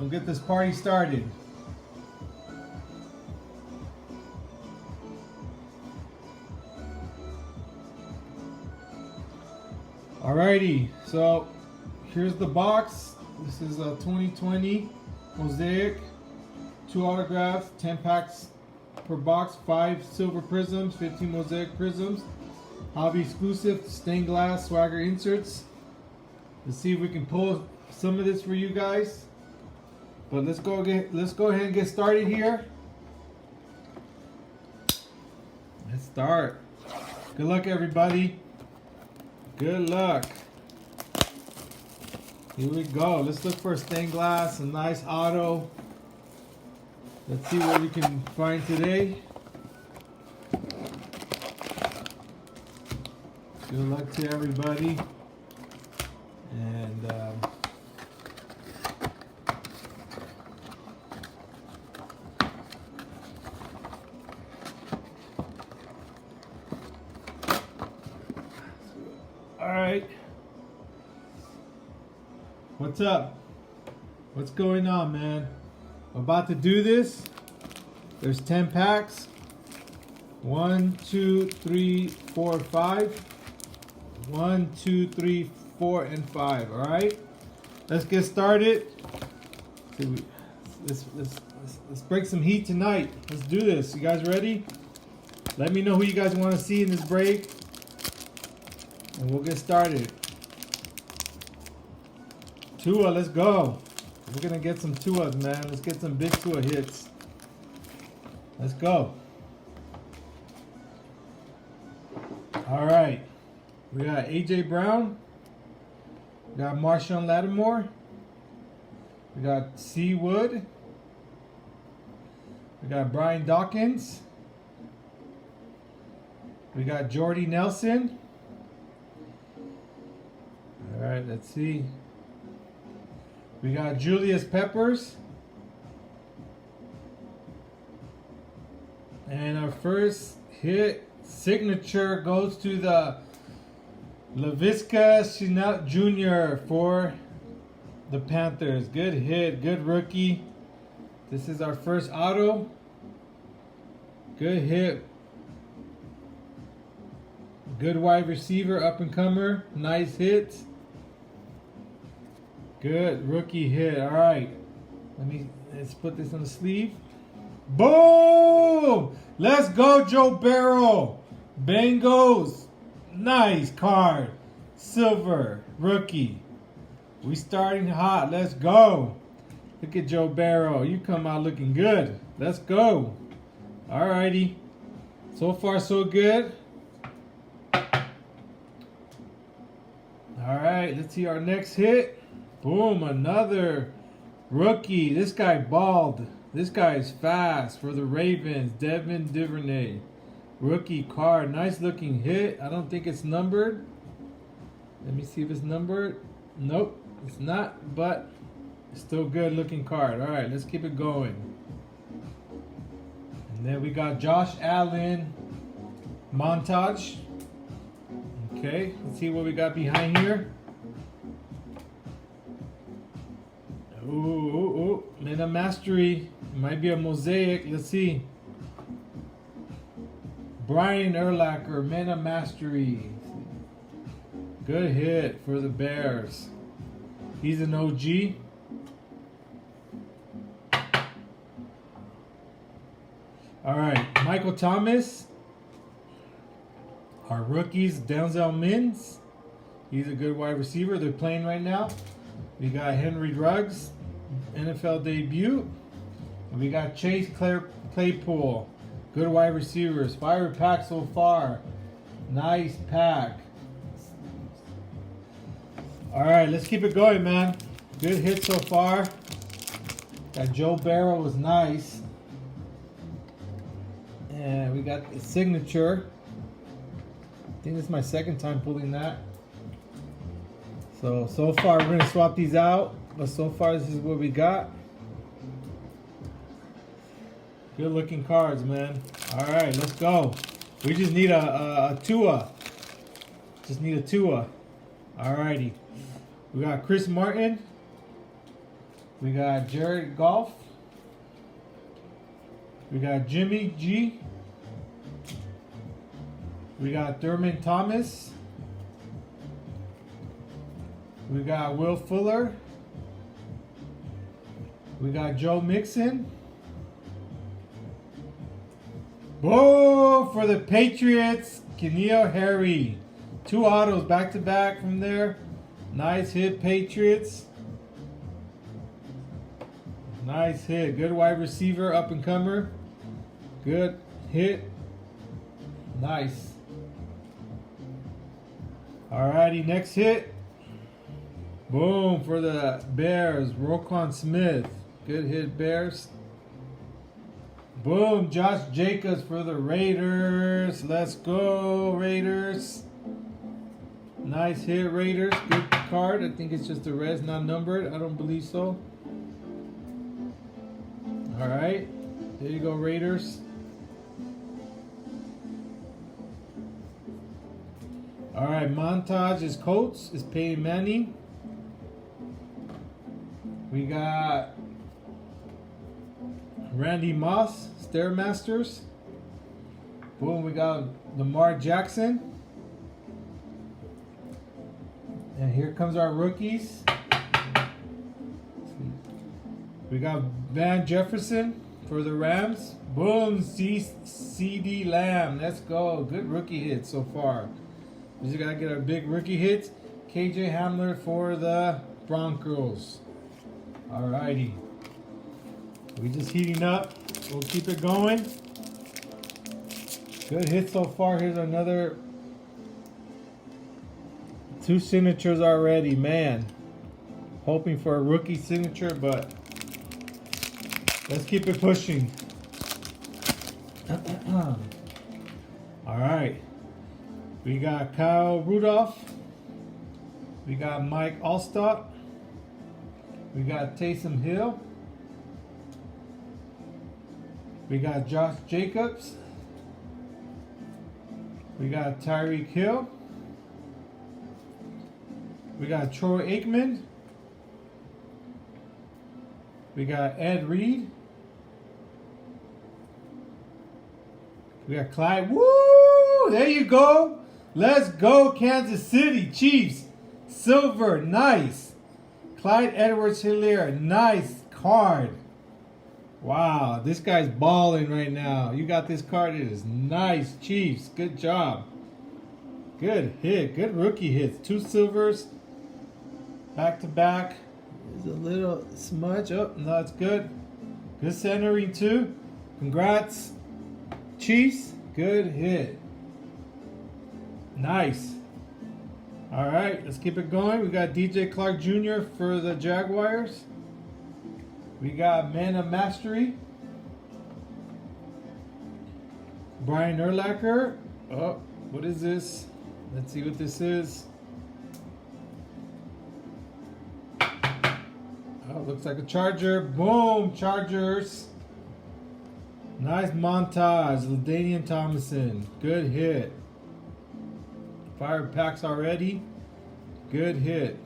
We'll get this party started. Alrighty, so here's the box. This is a 2020 Mosaic, 2 autographs, 10 packs per box, 5 silver prisms, 15 Mosaic prisms, hobby exclusive stained glass swagger inserts. Let's see if we can pull some of this for you guys. But let's go ahead and get started here. Let's start. Good luck, everybody. Good luck. Here we go. Let's look for a stained glass, a nice auto. Let's see what we can find today. Good luck to everybody. And all right. What's up? What's going on, man? I'm about to do this. There's 10 packs. 1, 2, 3, 4, 5. 1, 2, 3, 4, and 5. All right. Let's get started. Let's break some heat tonight. Let's do this. You guys ready? Let me know who you guys want to see in this break, and we'll get started. Tua, let's go. We're gonna get some Tuas, man. Let's get some big Tua hits. Let's go. All right. We got AJ Brown. We got Marshawn Lattimore. We got C. Wood. We got Brian Dawkins. We got Jordy Nelson. All right, let's see. We got Julius Peppers. And our first hit signature goes to the Laviska Shenault Jr. for the Panthers. Good hit, good rookie. This is our first auto. Good hit. Good wide receiver, up and comer. Nice hit. Good rookie hit. All right. Let's put this on the sleeve. Boom! Let's go, Joe Burrow. Bengals. Nice card. Silver rookie. We starting hot. Let's go. Look at Joe Burrow. You come out looking good. Let's go. All righty. So far, so good. All right. Let's see our next hit. Boom, another rookie. This guy balled. This guy is fast for the Ravens. Devin Duvernay. Rookie card. Nice looking hit. I don't think it's numbered. Let me see if it's numbered. Nope, it's not, but it's still good looking card. All right, let's keep it going. And then we got Josh Allen montage. Okay, let's see what we got behind here. Ooh, Meta Mastery. Might be a Mosaic. Let's see. Brian Urlacher, Meta Mastery. Good hit for the Bears. He's an OG. All right, Michael Thomas. Our rookies, Denzel Mims. He's a good wide receiver. They're playing right now. We got Henry Ruggs, NFL debut. And we got Chase Claypool. Good wide receivers. 5 packs so far. Nice pack. All right, let's keep it going, man. Good hit so far. That Joe Burrow was nice. And we got the signature. I think this is my second time pulling that. So far we're gonna swap these out. But so far this is what we got. Good looking cards, man. All right, let's go. We just need a Tua. Just need a Tua. All righty. We got Chris Martin. We got Jared Goff. We got Jimmy G. We got Thurman Thomas. We got Will Fuller. We got Joe Mixon. Whoa, for the Patriots, N'Keal Harry. 2 autos back to back from there. Nice hit, Patriots. Nice hit. Good wide receiver, up and comer. Good hit. Nice. Alrighty, next hit. Boom for the Bears, Roquan Smith. Good hit, Bears. Boom, Josh Jacobs for the Raiders. Let's go, Raiders. Nice hit, Raiders. Good card. I think it's just a res, not numbered. I don't believe so. Alright. There you go, Raiders. Alright, montage is Colts. Is Peyton Manning. We got Randy Moss, Stairmasters. Boom, we got Lamar Jackson. And here comes our rookies. We got Van Jefferson for the Rams. Boom, CD Lamb. Let's go. Good rookie hits so far. We just got to get our big rookie hits. KJ Hamler for the Broncos. Alrighty. We just heating up. We'll keep it going. Good hit so far. Here's another 2 signatures already, man. Hoping for a rookie signature, but let's keep it pushing. Alright. We got Kyle Rudolph. We got Mike Allstott. We got Taysom Hill. We got Josh Jacobs. We got Tyreek Hill. We got Troy Aikman. We got Ed Reed. We got Clyde. Woo! There you go. Let's go, Kansas City Chiefs. Silver, nice. Clyde Edwards-Helaire, nice card. Wow, this guy's balling right now. You got this card. It is nice, Chiefs. Good job. Good hit. Good rookie hits. 2 silvers. Back to back. There's a little smudge. Oh, no, it's good. Good centering too. Congrats, Chiefs. Good hit. Nice. All right, let's keep it going. We got DJ Clark Jr. for the Jaguars. We got Man of Mastery. Brian Urlacher. Oh, what is this? Let's see what this is. Oh, looks like a Charger. Boom, Chargers. Nice montage. LaDainian Tomlinson. Good hit. Fire packs already. Good hit.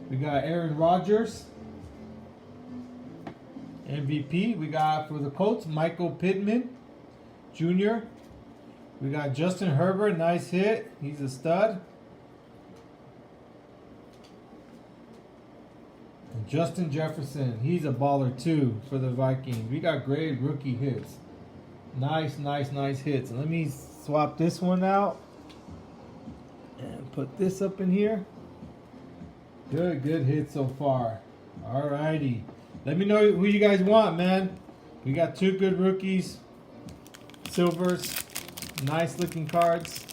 We got Aaron Rodgers. MVP. We got for the Colts, Michael Pittman Jr. We got Justin Herbert. Nice hit. He's a stud. And Justin Jefferson. He's a baller too for the Vikings. We got great rookie hits. Nice, nice, nice hits. Let me swap this one out. And put this up in here. Good hit so far. Alrighty. Let me know who you guys want, man. We got 2 good rookies. Silvers. Nice looking cards.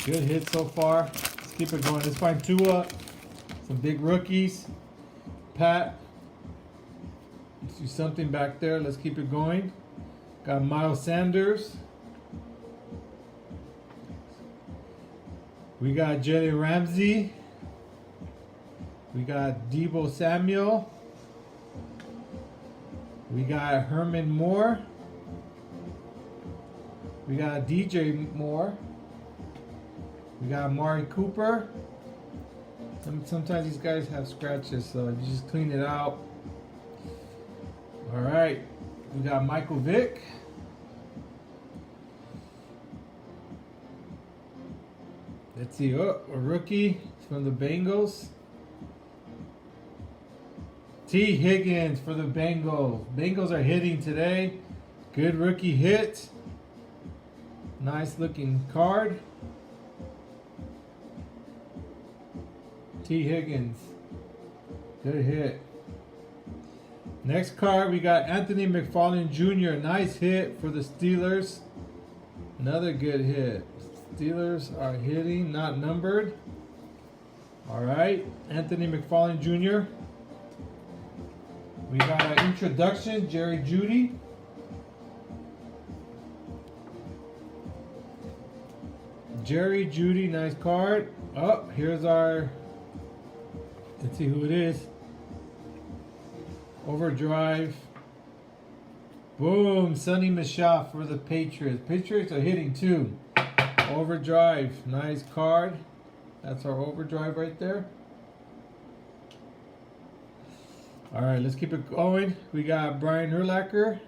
Good hit so far. Let's keep it going. Let's find Tua. Some big rookies. Pat. Let's do something back there. Let's keep it going. Got Miles Sanders. We got Jalen Ramsey. We got Deebo Samuel. We got Herman Moore. We got DJ Moore. We got Amari Cooper. Sometimes these guys have scratches, so you just clean it out. All right, we got Michael Vick. Let's see, a rookie from the Bengals. T. Higgins for the Bengals. Bengals are hitting today. Good rookie hit. Nice looking card. T. Higgins. Good hit. Next card, we got Anthony McFarland Jr. Nice hit for the Steelers. Another good hit. Steelers are hitting, not numbered. All right, Anthony McFarland Jr. We got an introduction, Jerry Jeudy. Jerry Jeudy, nice card. Oh, here's our, let's see who it is. Overdrive. Boom, Sonny Michel for the Patriots. Patriots are hitting too. Overdrive, nice card. That's our overdrive right there. All right, let's keep it going. We got Brian Urlacher.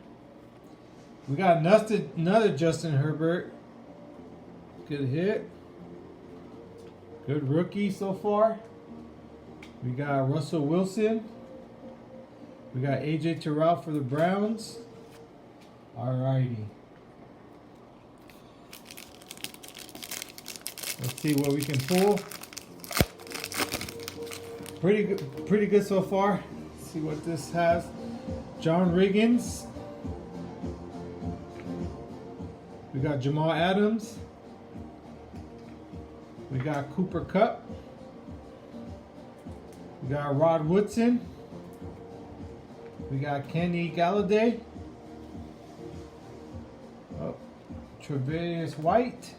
We got another Justin Herbert. Good hit. Good rookie so far. We got Russell Wilson. We got AJ Terrell for the Browns. All righty. Let's see what we can pull. Pretty good so far. Let's see what this has. John Riggins. We got Jamal Adams. We got Cooper Kupp. We got Rod Woodson. We got Kenny Galladay. Oh, Tre'Davious White.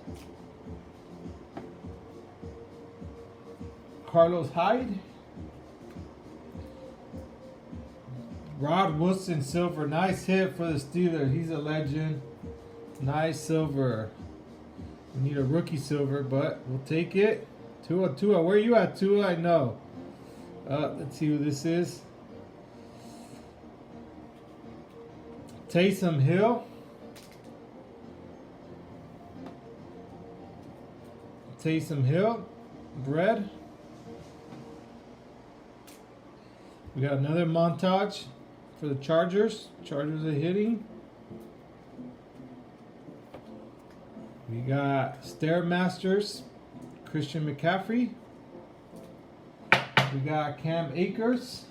Carlos Hyde. Rod Woodson silver. Nice hit for the Steelers. He's a legend. Nice silver. We need a rookie silver, but we'll take it. Tua. Where you at, Tua? I know. Let's see who this is. Taysom Hill. Taysom Hill. Bread. We got another montage for the Chargers. Chargers are hitting. We got Stairmasters, Christian McCaffrey. We got Cam Akers,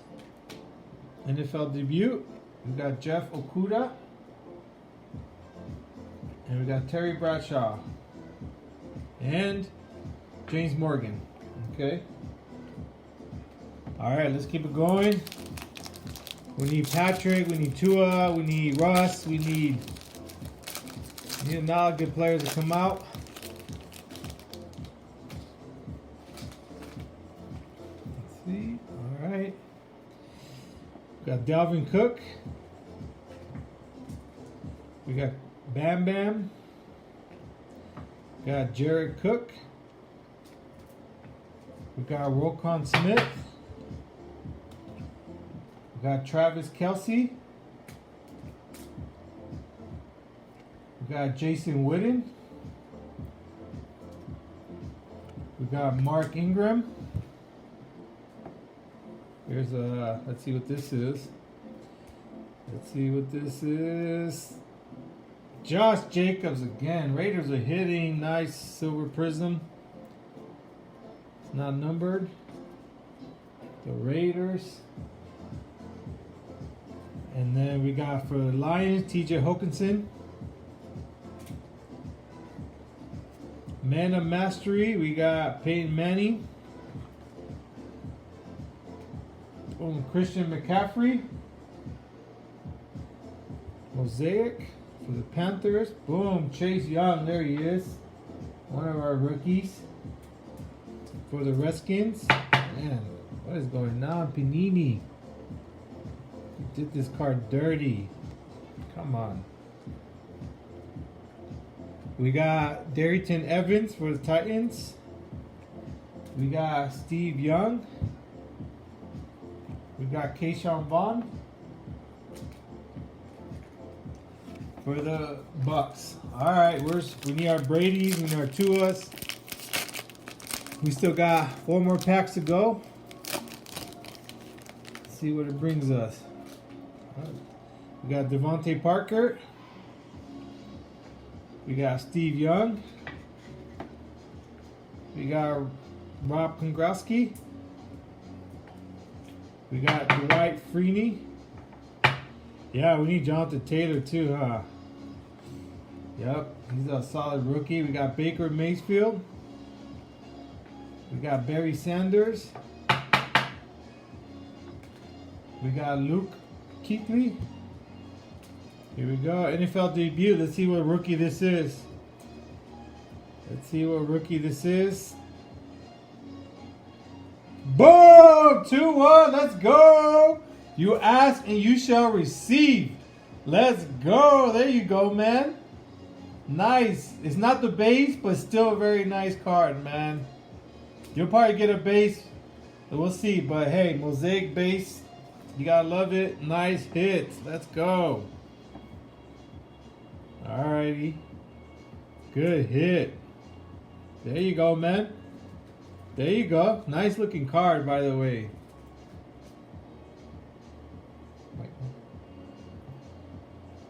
NFL debut. We got Jeff Okuda. And we got Terry Bradshaw. And James Morgan. Okay. All right, let's keep it going. We need Patrick, we need Tua, we need Russ, we need a lot of good players to come out. Let's see. All right. We got Dalvin Cook. We got Bam Bam. We got Jared Cook. We got Roquan Smith. We got Travis Kelce. We got Jason Witten. We got Mark Ingram. Here's let's see what this is. Let's see what this is. Josh Jacobs again. Raiders are hitting. Nice silver prism. It's not numbered. The Raiders. And then we got for the Lions, TJ Hawkinson. Man of Mastery, we got Peyton Manning. Christian McCaffrey. Mosaic for the Panthers. Boom, Chase Young, there he is. One of our rookies. For the Redskins. Man, what is going on? Panini. You did this card dirty. Come on. We got Darrington Evans for the Titans. We got Steve Young. We got Keyshawn Vaughn for the Bucks. All right, we need our Brady's, we need our Tuas. We still got 4 more packs to go. Let's see what it brings us. We got Devontae Parker. We got Steve Young. We got Rob Gronkowski. We got Dwight Freeney. Yeah, we need Jonathan Taylor too, huh? Yep, he's a solid rookie. We got Baker Mayfield. We got Barry Sanders. We got Luke Kuechly. Here we go. NFL debut. Let's see what rookie this is. Let's see what rookie this is. Boom! 2-1. Let's go. You ask and you shall receive. Let's go. There you go, man. Nice. It's not the base, but still a very nice card, man. You'll probably get a base. We'll see. But hey, Mosaic base. You gotta love it. Nice hits. Let's go. Alrighty. Good hit. There you go, man. There you go. Nice looking card, by the way.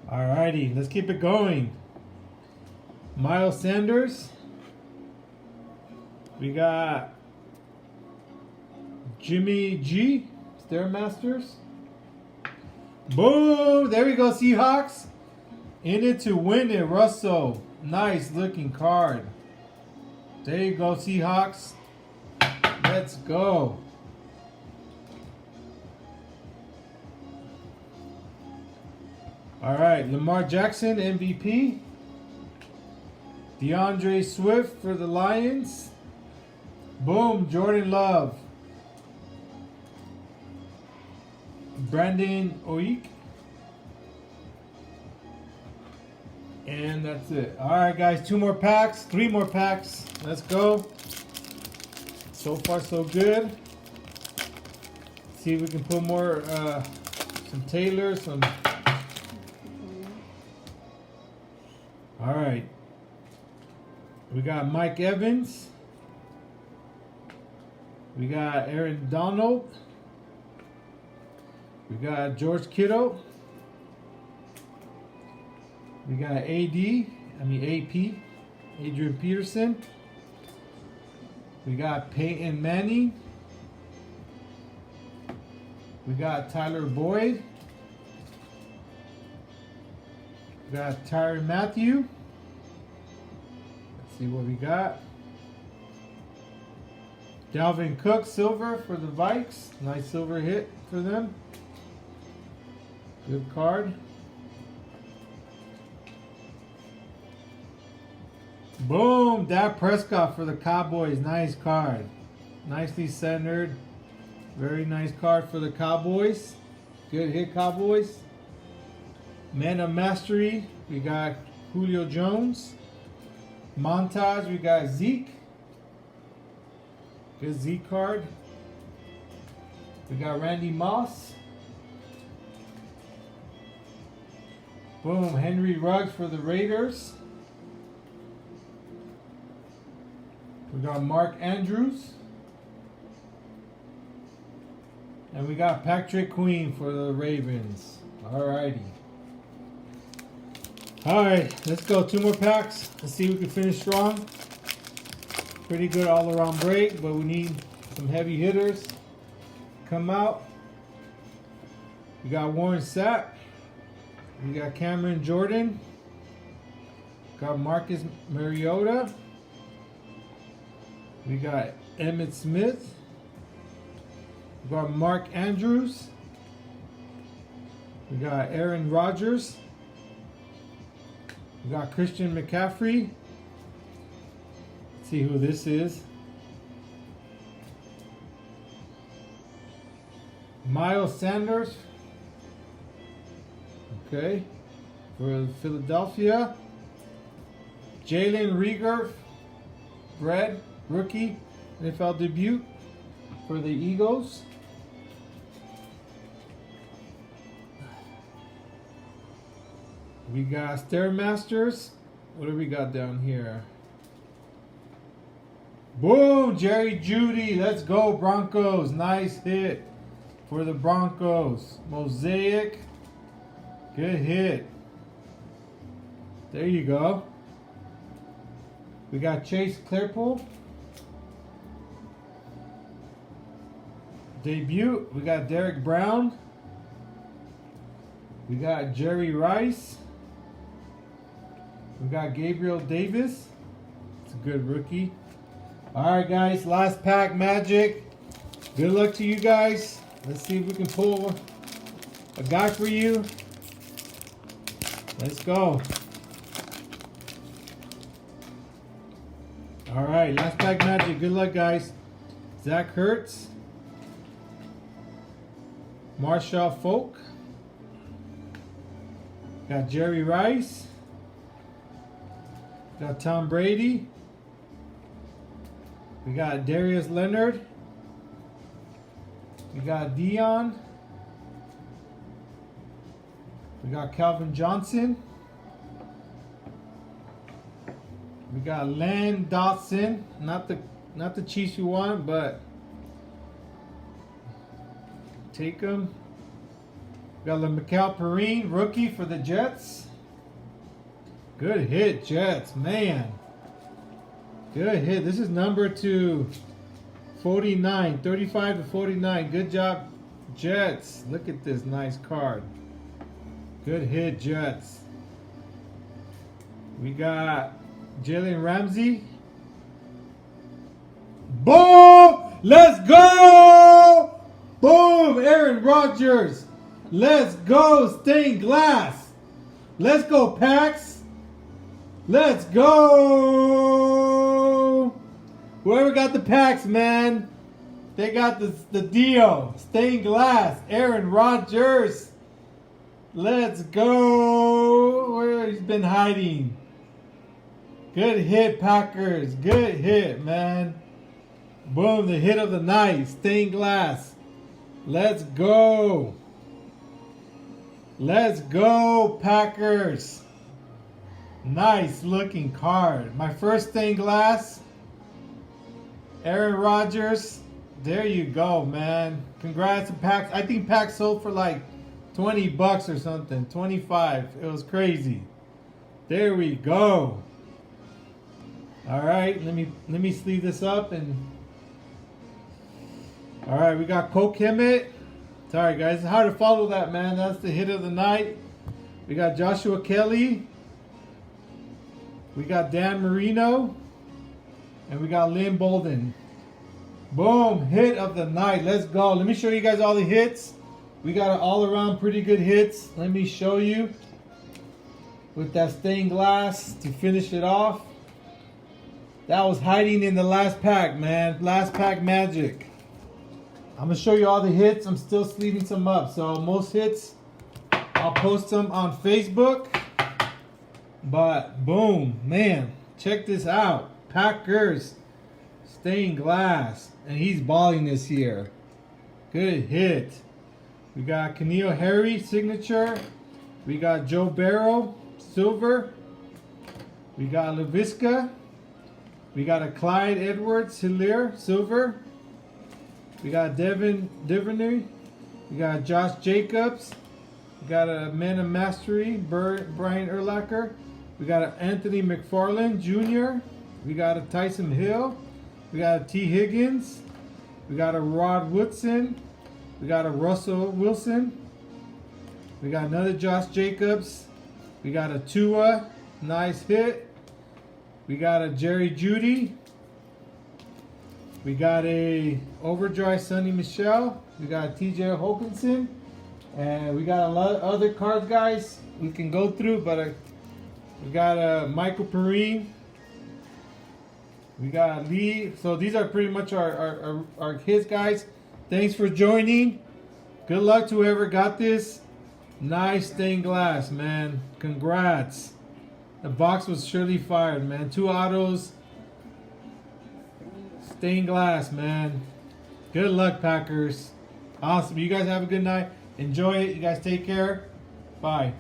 Alrighty, let's keep it going. Miles Sanders. We got Jimmy G. Stairmasters. Boom! There we go, Seahawks. In it to win it, Russell. Nice looking card. There you go, Seahawks. Let's go. All right, Lamar Jackson, MVP. DeAndre Swift for the Lions. Boom, Jordan Love. Brandon Oik. And that's it. All right, guys, 2 more packs, 3 more packs. Let's go. So far, so good. See if we can put more, some Taylor, some. All right. We got Mike Evans. We got Aaron Donald. We got George Kittle. We got AP, Adrian Peterson. We got Peyton Manning. We got Tyler Boyd. We got Tyrann Mathieu. Let's see what we got. Dalvin Cook, silver for the Vikes. Nice silver hit for them. Good card. Boom! Dak Prescott for the Cowboys. Nice card. Nicely centered. Very nice card for the Cowboys. Good hit, Cowboys. Man of Mastery. We got Julio Jones. Montage. We got Zeke. Good Zeke card. We got Randy Moss. Boom. Henry Ruggs for the Raiders. We got Mark Andrews. And we got Patrick Queen for the Ravens. Alrighty. Alright, let's go. 2 more packs. Let's see if we can finish strong. Pretty good all around break, but we need some heavy hitters. Come out. We got Warren Sapp. We got Cameron Jordan. Got Marcus Mariota. We got Emmitt Smith. We got Mark Andrews. We got Aaron Rodgers. We got Christian McCaffrey. Let's see who this is. Miles Sanders. Okay. For Philadelphia. Jalen Reagor. Red. Rookie. NFL debut for the Eagles. We got Stairmasters. What do we got down here? Boom! Jerry Jeudy. Let's go, Broncos. Nice hit for the Broncos. Mosaic. Good hit. There you go. We got Chase Claypool. Debut. We got Derek Brown. We got Jerry Rice. We got Gabriel Davis. It's a good rookie. Alright guys, last pack Magic. Good luck to you guys. Let's see if we can pull a guy for you. Let's go. Alright, last pack Magic. Good luck guys. Zach Hertz. Marshall Falk. Got Jerry Rice. Got Tom Brady. We got Darius Leonard. We got Dion. We got Calvin Johnson. We got Len Dotson. Not the Chiefs you want, but take him. We got LeMichael Perine, rookie for the Jets. Good hit, Jets, man. Good hit. This is number to 49, 35 to 49. Good job, Jets. Look at this nice card. Good hit, Jets. We got Jalen Ramsey. Boom! Let's go! Boom! Aaron Rodgers. Let's go, stained glass. Let's go, Pax. Let's go! Whoever got the packs, man, they got the deal. Stained glass, Aaron Rodgers. Let's go! Where he's been hiding. Good hit, Packers. Good hit, man. Boom, the hit of the night. Stained glass. Let's go. Let's go, Packers. Nice looking card. My first stained glass. Aaron Rodgers. There you go, man. Congrats to Pax. I think Pax sold for like 20 bucks or something. 25. It was crazy. There we go. All right, let me sleeve this up and all right, we got Cole Kemet. Sorry guys, it's hard to follow that, man. That's the hit of the night. We got Joshua Kelly. We got Dan Marino. And we got Lynn Bolden. Boom, hit of the night. Let's go. Let me show you guys all the hits. We got an all around pretty good hits. Let me show you. With that stained glass to finish it off. That was hiding in the last pack, man. Last pack magic. I'm going to show you all the hits. I'm still sleeving some up. So most hits, I'll post them on Facebook. But boom, man, check this out. Packers, stained glass. And he's balling this year. Good hit. We got Keneal Harry, signature. We got Joe Barrow, silver. We got LaVisca. We got a Clyde Edwards-Helaire, silver. We got Devin Duvernay. We got Josh Jacobs. We got a Man of Mastery, Brian Urlacher. We got an Anthony McFarland Jr. We got a Tyson Hill. We got a T. Higgins. We got a Rod Woodson. We got a Russell Wilson. We got another Josh Jacobs. We got a Tua. Nice hit. We got a Jerry Jeudy. We got a Overdrive Sonny Michel. We got a TJ Hawkinson. And we got a lot of other cards, guys, we can go through. But we got a Michael Perine. We got Lee. So these are pretty much our hits, guys. Thanks for joining. Good luck to whoever got this. Nice stained glass, man. Congrats. The box was surely fired, man. 2 autos. Stained glass, man. Good luck, Packers. Awesome. You guys have a good night. Enjoy it. You guys take care. Bye.